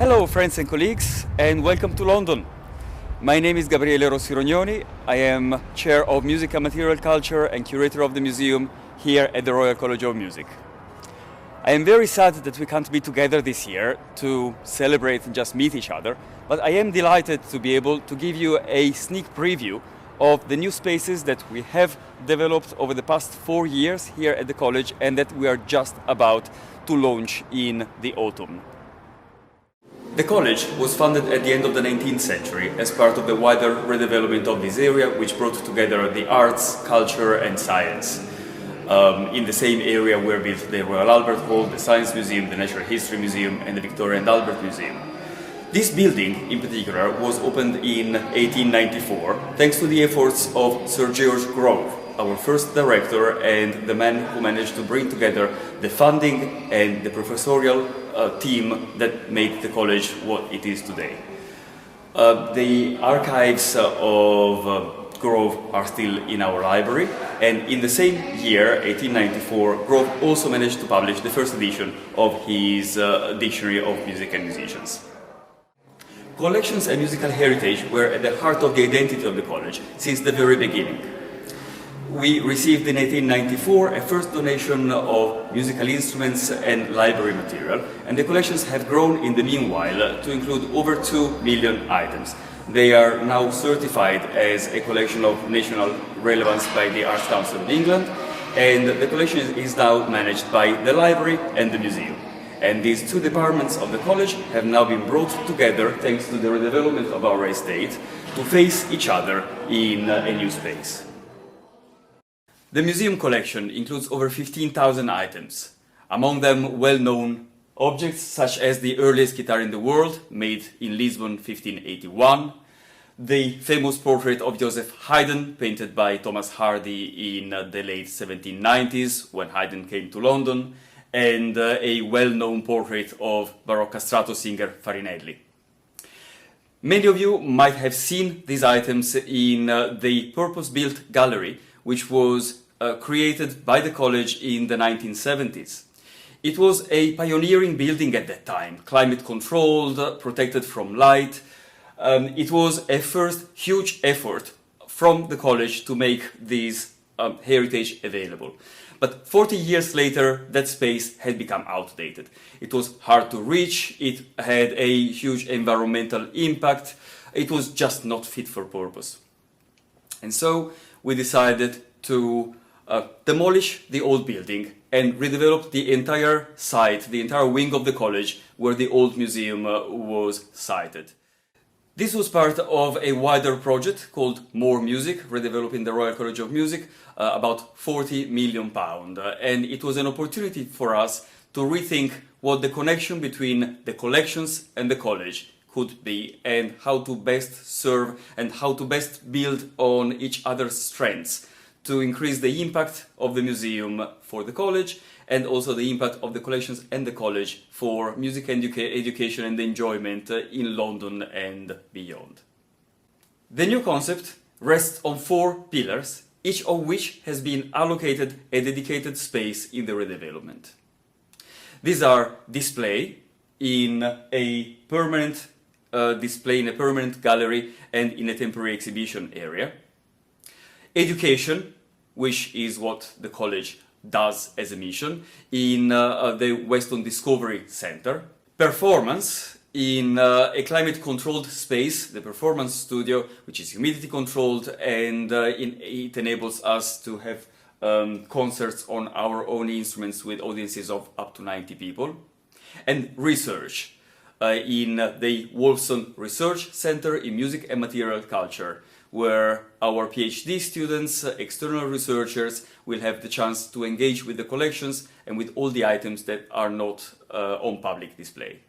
Hello friends and colleagues, and welcome to London. My name is Gabriele Rognoni. I am Chair of Music and Material Culture and Curator of the Museum here at the Royal College of Music. I am very sad that we can't be together this year to celebrate and just meet each other, but I am delighted to be able to give you a sneak preview of the new spaces that we have developed over the past 4 years here at the college and that we are just about to launch in the autumn. The college was founded at the end of the 19th century as part of the wider redevelopment of this area, which brought together the arts, culture and science. In the same area were built the Royal Albert Hall, the Science Museum, the Natural History Museum and the Victoria and Albert Museum. This building, in particular, was opened in 1894 thanks to the efforts of Sir George Grove, our first director and the man who managed to bring together the funding and the professorial team that made the college what it is today. The archives of Grove are still in our library, and in the same year, 1894, Grove also managed to publish the first edition of his Dictionary of Music and Musicians. Collections and musical heritage were at the heart of the identity of the college since the very beginning. We received in 1894 a first donation of musical instruments and library material, and the collections have grown in the meanwhile to include over 2 million items. They are now certified as a collection of national relevance by the Arts Council of England, and the collection is now managed by the library and the museum. And these two departments of the college have now been brought together thanks to the redevelopment of our estate to face each other in a new space. The museum collection includes over 15,000 items, among them well-known objects such as the earliest guitar in the world, made in Lisbon 1581, the famous portrait of Joseph Haydn, painted by Thomas Hardy in the late 1790s when Haydn came to London, and a well-known portrait of Baroque castrato singer Farinelli. Many of you might have seen these items in the purpose-built gallery, which was created by the college in the 1970s. It was a pioneering building at that time, climate-controlled, protected from light. It was a first huge effort from the college to make this heritage available. But 40 years later, that space had become outdated. It was hard to reach, it had a huge environmental impact, it was just not fit for purpose. And so we decided to demolish the old building and redevelop the entire site, the entire wing of the college where the old museum was sited. This was part of a wider project called More Music, redeveloping the Royal College of Music, about £40 million. And it was an opportunity for us to rethink what the connection between the collections and the college could be, and how to best serve and how to best build on each other's strengths to increase the impact of the museum for the college and also the impact of the collections and the college for music education and enjoyment in London and beyond. The new concept rests on 4 pillars, each of which has been allocated a dedicated space in the redevelopment. These are display in a permanent display in a permanent gallery and in a temporary exhibition area. Education, which is what the college does as a mission, in the Weston Discovery Centre. Performance in a climate-controlled space, the performance studio, which is humidity-controlled, and it enables us to have concerts on our own instruments with audiences of up to 90 people. And research in the Wolfson Research Centre in Music and Material Culture, where our PhD students, external researchers, will have the chance to engage with the collections and with all the items that are not on public display.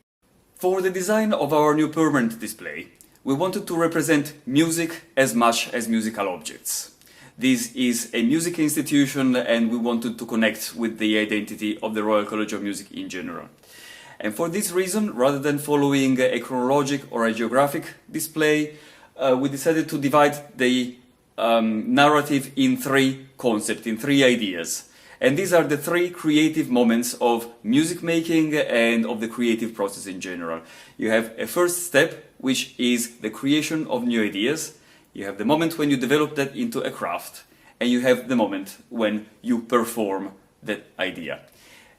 For the design of our new permanent display, we wanted to represent music as much as musical objects. This is a music institution and we wanted to connect with the identity of the Royal College of Music in general. And for this reason, rather than following a chronologic or a geographic display, we decided to divide the narrative in 3 concepts, in 3 ideas. And these are the three creative moments of music making and of the creative process in general. You have a first step, which is the creation of new ideas. You have the moment when you develop that into a craft, and you have the moment when you perform that idea.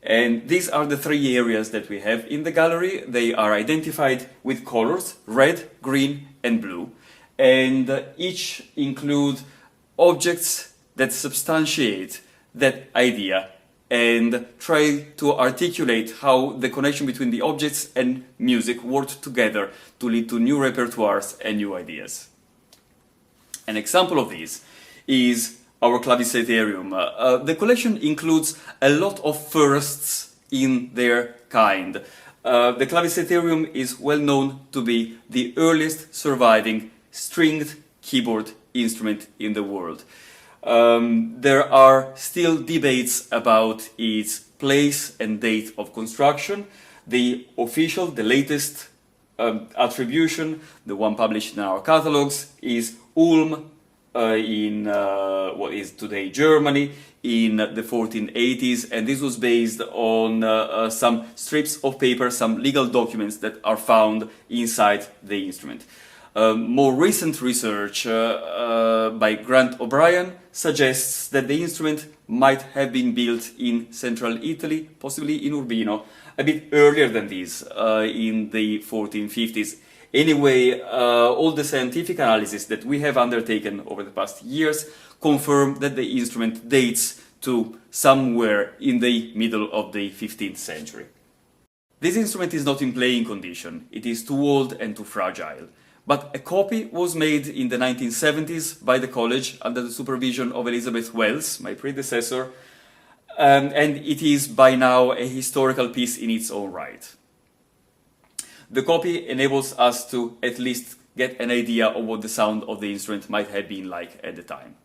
And these are the three areas that we have in the gallery. They are identified with colors, red, green, and blue. And each include objects that substantiate that idea and try to articulate how the connection between the objects and music worked together to lead to new repertoires and new ideas. An example of this is our Claviceterium. The collection includes a lot of firsts in their kind. The Claviceterium is well known to be the earliest surviving stringed keyboard instrument in the world. There are still debates about its place and date of construction. The official, the latest attribution, the one published in our catalogs, is Ulm in what is today Germany in the 1480s, and this was based on some strips of paper, some legal documents that are found inside the instrument. More recent research by Grant O'Brien suggests that the instrument might have been built in central Italy, possibly in Urbino, a bit earlier than this, in the 1450s. Anyway, all the scientific analysis that we have undertaken over the past years confirm that the instrument dates to somewhere in the middle of the 15th century. This instrument is not in playing condition. It is too old and too fragile. But a copy was made in the 1970s by the college under the supervision of Elizabeth Wells, my predecessor, and it is by now a historical piece in its own right. The copy enables us to at least get an idea of what the sound of the instrument might have been like at the time.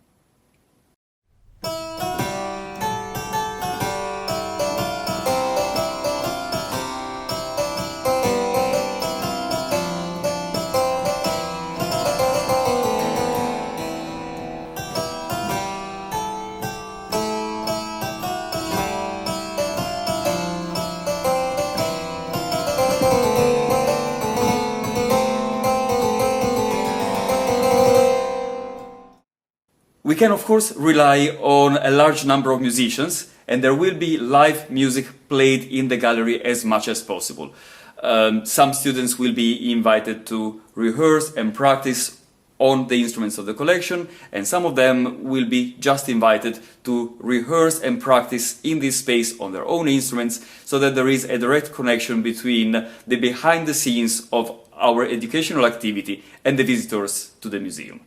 We can of course rely on a large number of musicians, and there will be live music played in the gallery as much as possible. Some students will be invited to rehearse and practice on the instruments of the collection, and some of them will be just invited to rehearse and practice in this space on their own instruments, so that there is a direct connection between the behind the scenes of our educational activity and the visitors to the museum.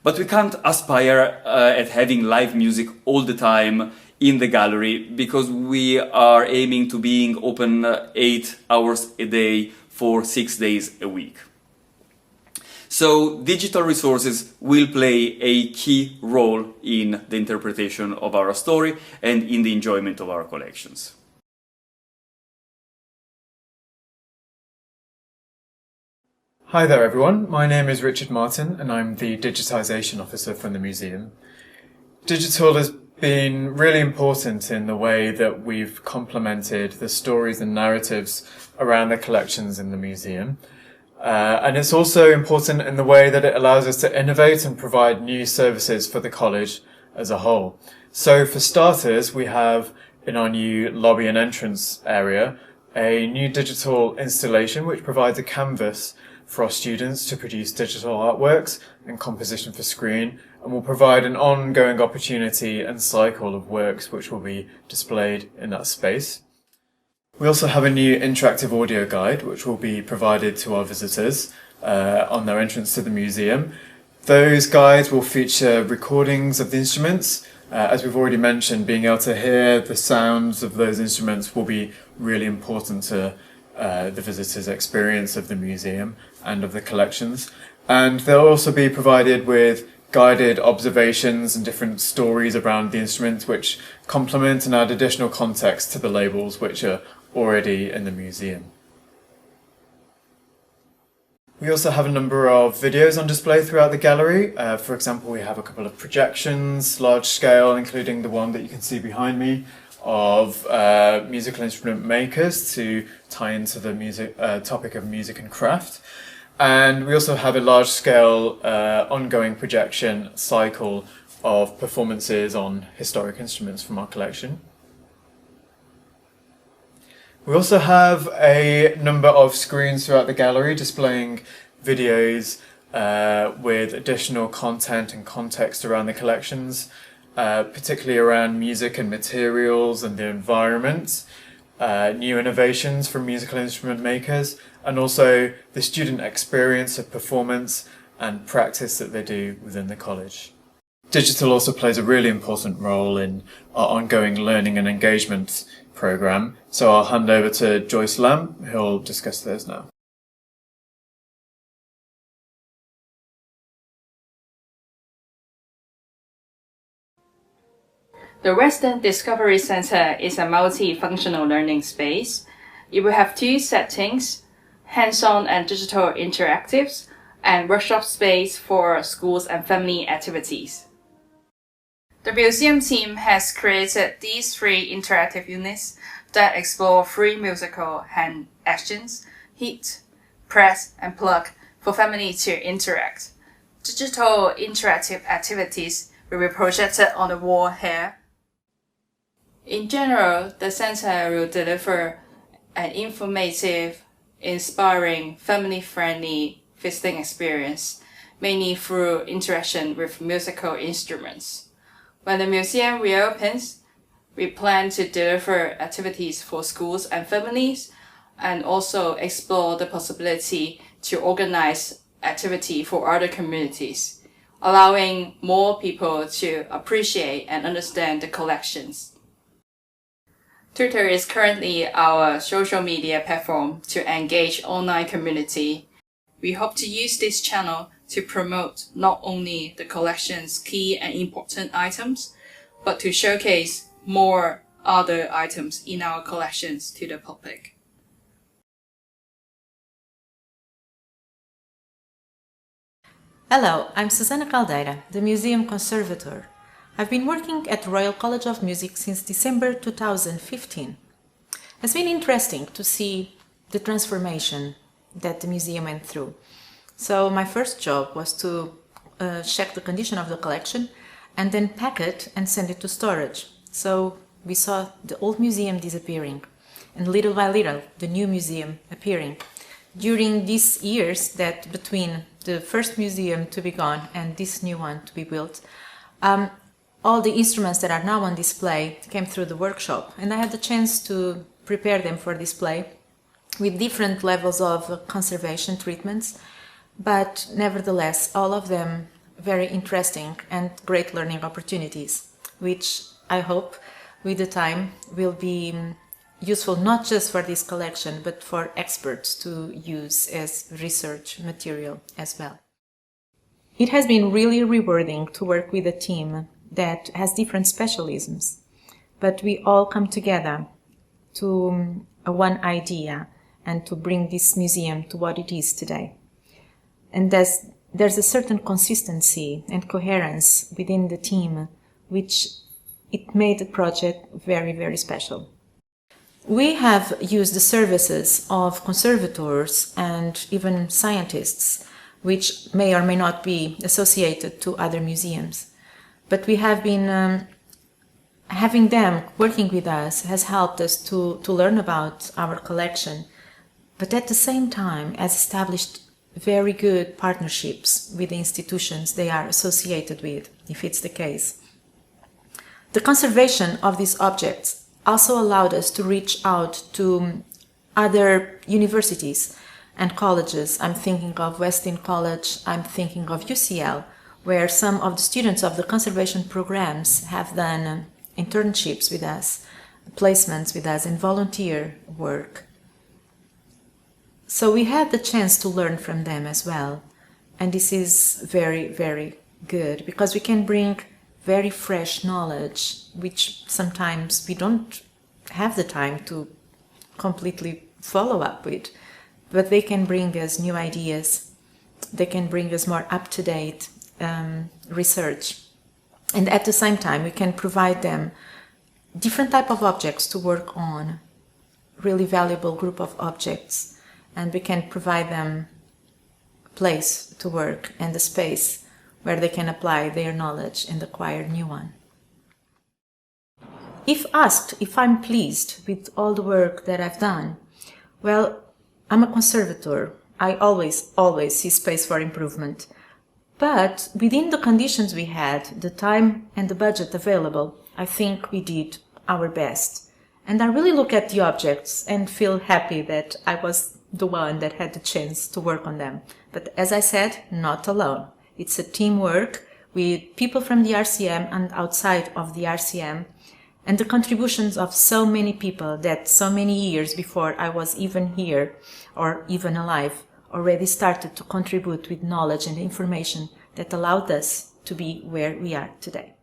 But we can't aspire at having live music all the time in the gallery, because we are aiming to being open 8 hours a day for 6 days a week. So digital resources will play a key role in the interpretation of our story and in the enjoyment of our collections. Hi there everyone, my name is Richard Martin and I'm the Digitisation Officer from the museum. Digital has been really important in the way that we've complemented the stories and narratives around the collections in the museum. And it's also important in the way that it allows us to innovate and provide new services for the college as a whole. So for starters, we have in our new lobby and entrance area a new digital installation which provides a canvas for our students to produce digital artworks and composition for screen, and will provide an ongoing opportunity and cycle of works which will be displayed in that space. We also have a new interactive audio guide which will be provided to our visitors on their entrance to the museum. Those guides will feature recordings of the instruments. As we've already mentioned, being able to hear the sounds of those instruments will be really important to the visitors' experience of the museum and of the collections. And they'll also be provided with guided observations and different stories around the instruments which complement and add additional context to the labels which are already in the museum. We also have a number of videos on display throughout the gallery. For example, we have a couple of projections, large scale, including the one that you can see behind me, of musical instrument makers to tie into the topic of music and craft. And we also have a large scale ongoing projection cycle of performances on historic instruments from our collection. We also have a number of screens throughout the gallery displaying videos with additional content and context around the collections, particularly around music and materials and the environment, new innovations from musical instrument makers, and also the student experience of performance and practice that they do within the college. Digital also plays a really important role in our ongoing learning and engagement program, so I'll hand over to Joyce Lamb, who'll discuss those now. The Resident Discovery Center is a multi-functional learning space. It will have two settings, hands-on and digital interactives, and workshop space for schools and family activities. The museum team has created these three interactive units that explore three musical hand actions: hit, press, and plug, for families to interact. Digital interactive activities will be projected on the wall here. In general, the center will deliver an informative, inspiring, family-friendly visiting experience, mainly through interaction with musical instruments. When the museum reopens, we plan to deliver activities for schools and families, and also explore the possibility to organize activity for other communities, allowing more people to appreciate and understand the collections. Twitter is currently our social media platform to engage online community. We hope to use this channel to promote not only the collection's key and important items, but to showcase more other items in our collections to the public. Hello, I'm Susana Caldeira, the Museum Conservator. I've been working at the Royal College of Music since December 2015. It's been interesting to see the transformation that the museum went through. So my first job was to check the condition of the collection and then pack it and send it to storage. So we saw the old museum disappearing and little by little the new museum appearing. During these years that between the first museum to be gone and this new one to be built, all the instruments that are now on display came through the workshop, and I had the chance to prepare them for display with different levels of conservation treatments, but nevertheless all of them very interesting and great learning opportunities, which I hope with the time will be useful not just for this collection but for experts to use as research material as well. It has been really rewarding to work with a team that has different specialisms, but we all come together to one idea and to bring this museum to what it is today. And there's a certain consistency and coherence within the team, which it made the project very, very special. We have used the services of conservators and even scientists, which may or may not be associated to other museums. But we have been having them working with us has helped us to learn about our collection, but at the same time has established very good partnerships with the institutions they are associated with, if it's the case. The conservation of these objects also allowed us to reach out to other universities and colleges. I'm thinking of Westin College, I'm thinking of UCL, where some of the students of the conservation programs have done internships with us, placements with us, and volunteer work. So we had the chance to learn from them as well. And this is very, very good because we can bring very fresh knowledge, which sometimes we don't have the time to completely follow up with, but they can bring us new ideas they can bring us more up-to-date research. And at the same time, we can provide them different type of objects to work on, really valuable group of objects, and we can provide them a place to work and a space where they can apply their knowledge and acquire new one. If asked if I'm pleased with all the work that I've done, well, I'm a conservator. I always see space for improvement. But within the conditions we had, the time and the budget available, I think we did our best. And I really look at the objects and feel happy that I was the one that had the chance to work on them. But as I said, not alone. It's a teamwork with people from the RCM and outside of the RCM, and the contributions of so many people that so many years before I was even here or even alive already started to contribute with knowledge and information that allowed us to be where we are today.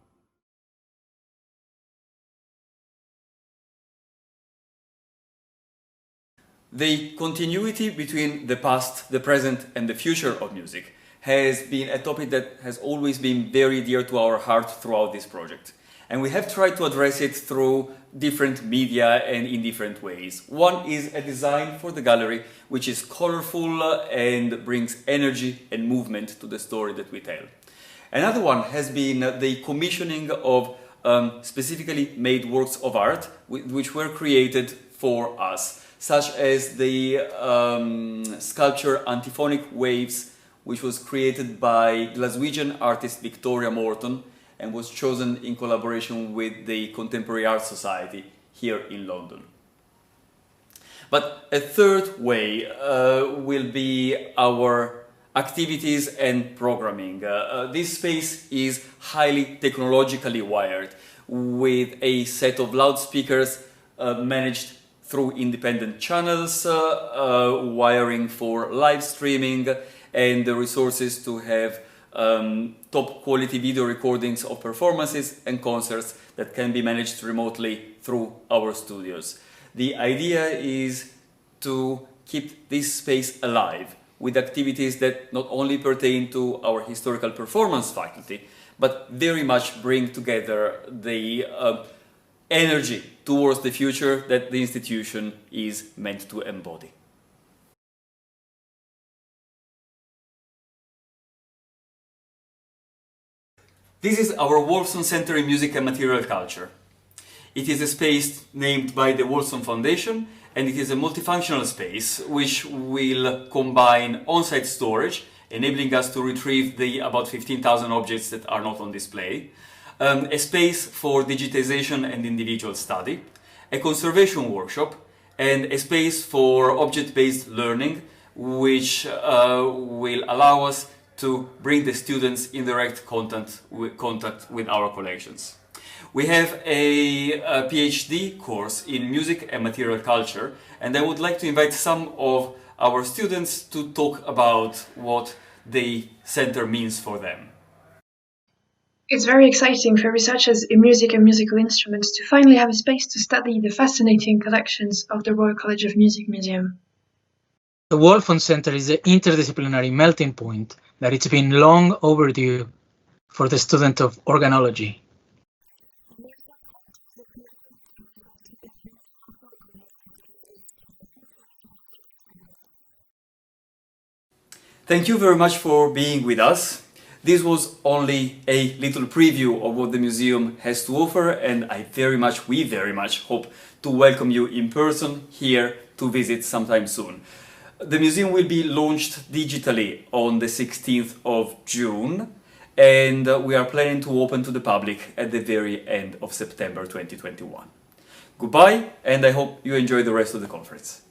The continuity between the past, the present and the future of music has been a topic that has always been very dear to our heart throughout this project. And we have tried to address it through different media and in different ways. One is a design for the gallery which is colorful and brings energy and movement to the story that we tell. Another one has been the commissioning of specifically made works of art which were created for us, such as the sculpture Antiphonic Waves, which was created by Glaswegian artist Victoria Morton and was chosen in collaboration with the Contemporary Art Society here in London. But a third way will be our activities and programming. This space is highly technologically wired, with a set of loudspeakers managed through independent channels, wiring for live streaming, and the resources to have top quality video recordings of performances and concerts that can be managed remotely through our studios. The idea is to keep this space alive with activities that not only pertain to our historical performance faculty, but very much bring together the energy towards the future that the institution is meant to embody. This is our Wolfson Center in Music and Material Culture. It is a space named by the Wolfson Foundation, and it is a multifunctional space which will combine on-site storage, enabling us to retrieve the about 15,000 objects that are not on display, a space for digitization and individual study, a conservation workshop, and a space for object-based learning, which will allow us to bring the students in direct contact with our collections. We have a PhD course in music and material culture, and I would like to invite some of our students to talk about what the center means for them. It's very exciting for researchers in music and musical instruments to finally have a space to study the fascinating collections of the Royal College of Music Museum. The Wolfson Center is an interdisciplinary melting point that it's been long overdue for the student of organology. Thank you very much for being with us. This was only a little preview of what the museum has to offer, and we very much hope to welcome you in person here to visit sometime soon. The museum will be launched digitally on the 16th of June, and we are planning to open to the public at the very end of September 2021. Goodbye, and I hope you enjoy the rest of the conference.